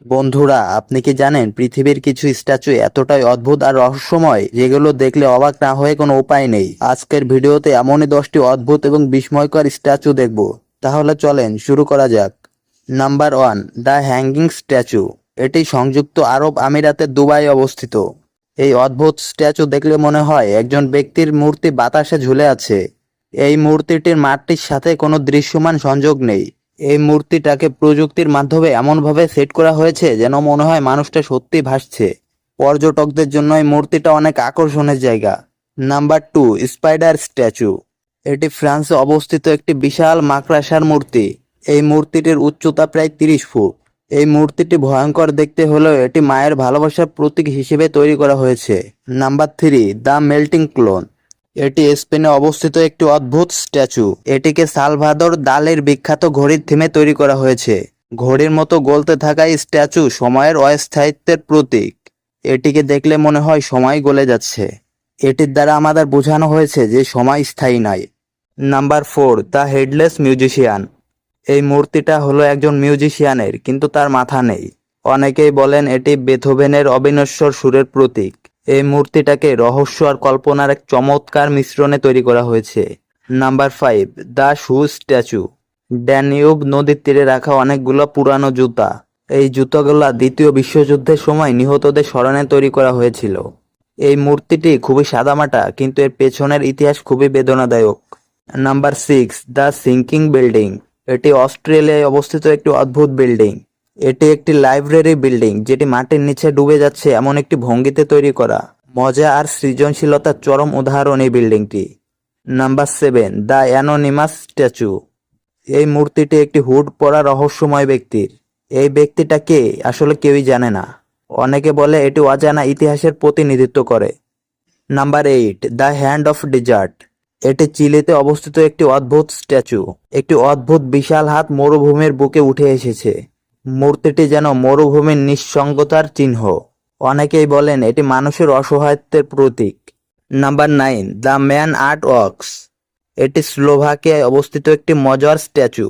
বন্ধুরা, আপনি কি জানেন পৃথিবীর কিছু স্ট্যাচু এতটাই অদ্ভুত আর রহস্যময় যেগুলো দেখলে অবাক না হয়ে কোনো উপায় নেই। আজকের ভিডিওতে এমনই 10টি অদ্ভুত এবং বিস্ময়কর স্ট্যাচু দেখব। তাহলে চলেন শুরু করা যাক। Number 1, the hanging statue. এটি সংযুক্ত আরব আমিরাতের দুবাই অবস্থিত। এই অদ্ভুত স্ট্যাচু দেখলে মনে হয় একজন ব্যক্তির মূর্তি বাতাসে ঝুলে আছে। এই মূর্তিটির মাটির সাথে কোনো দৃশ্যমান সংযোগ নেই। এই মূর্তিটাকে প্রযুক্তির মাধ্যমে এমনভাবে সেট করা হয়েছে যেন মনে হয় মানুষটা সত্যি ভাসছে। পর্যটকদের জন্য এই মূর্তিটা অনেক আকর্ষণের জায়গা। Number 2, spider statue. এটি ফ্রান্সে অবস্থিত একটি বিশাল মাকড়সার মূর্তি। এই মূর্তিটির উচ্চতা প্রায় 30 ফুট। এই মূর্তিটি ভয়ঙ্কর দেখতে হলেও এটি মায়ের ভালোবাসার প্রতীক হিসেবে তৈরি করা হয়েছে। Number 3, the melting clone. এটি স্পেনে অবস্থিত একটি অদ্ভুত স্ট্যাচু। এটিকে সালভাদর দালের বিখ্যাত ঘড়ির থিমে তৈরি করা হয়েছে। ঘড়ির মতো গলতে থাকা এই স্ট্যাচু সময়ের অস্থায়িত্বের প্রতীক। এটিকে দেখলে মনে হয় সময় গলে যাচ্ছে। এটির দ্বারা আমাদের বোঝানো হয়েছে যে সময় স্থায়ী নয়। Number 4, the headless musician. এই মূর্তিটা হলো একজন মিউজিশিয়ানের, কিন্তু তার মাথা নেই। অনেকেই বলেন এটি বেথোভেনের অবিনশ্বর সুরের প্রতীক। এই মূর্তিটাকে রহস্য আর কল্পনার এক চমৎকার মিশ্রণে তৈরি করা হয়েছে। Number 5, the shoe statue. Danube নদীর তীরে রাখা অনেকগুলো পুরানো জুতা। এই জুতাগুলা দ্বিতীয় বিশ্বযুদ্ধের সময় নিহতদের স্মরণে তৈরি করা হয়েছিল। এই মূর্তিটি খুবই সাদামাটা, কিন্তু এর পেছনের ইতিহাস খুবই বেদনাদায়ক। Number 6, the sinking building. এটি অস্ট্রেলিয়ায় অবস্থিত একটি অদ্ভুত বিল্ডিং। এটি একটি লাইব্রেরি বিল্ডিং যেটি মাটির নিচে ডুবে যাচ্ছে এমন একটি ভঙ্গিতে তৈরি করা। মজা আর সৃজনশীলতার চরম উদাহরণ এই বিল্ডিংটি। Number 7, the anonymous statue. এই মূর্তিটি একটি হুড পরা রহস্যময় ব্যক্তির। এই ব্যক্তিটা কে আসলে কেউই জানে না। অনেকে বলে এটি অজানা ইতিহাসের প্রতিনিধিত্ব করে। Number 8, the hand of desert. এটি চিলিতে অবস্থিত একটি অদ্ভুত স্ট্যাচু। একটি অদ্ভুত বিশাল হাত মরুভূমির বুকে উঠে এসেছে। মূর্তিটি যেন মরুভূমির নিঃসঙ্গতার চিহ্ন। অনেকেই বলেন এটি মানুষের অসহায়ত্বের প্রতীক। Number 9, the man at works. এটি স্লোভাকিয়ায় অবস্থিত একটি মজার স্ট্যাচু।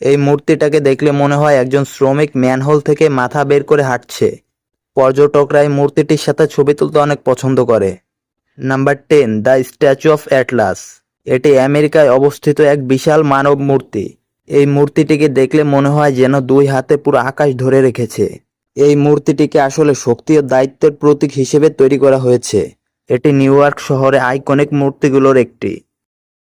এই মূর্তিটাকে দেখলে মনে হয় একজন শ্রমিক ম্যানহোল থেকে মাথা বের করে হাঁটছে। পর্যটকরা এই মূর্তিটির সাথে ছবি তুলতে অনেক পছন্দ করে। Number 10, the statue of Atlas. এটি আমেরিকায় অবস্থিত এক বিশাল মানব মূর্তি। এই মূর্তিটিকে দেখলে মনে হয় যেন দুই হাতে পুরো আকাশ ধরে রেখেছে। এই মূর্তিটিকে আসলে শক্তি ও দায়িত্বের প্রতীক হিসেবে তৈরি করা হয়েছে। এটি নিউ ইয়র্ক শহরে আইকনিক মূর্তিগুলোর একটি।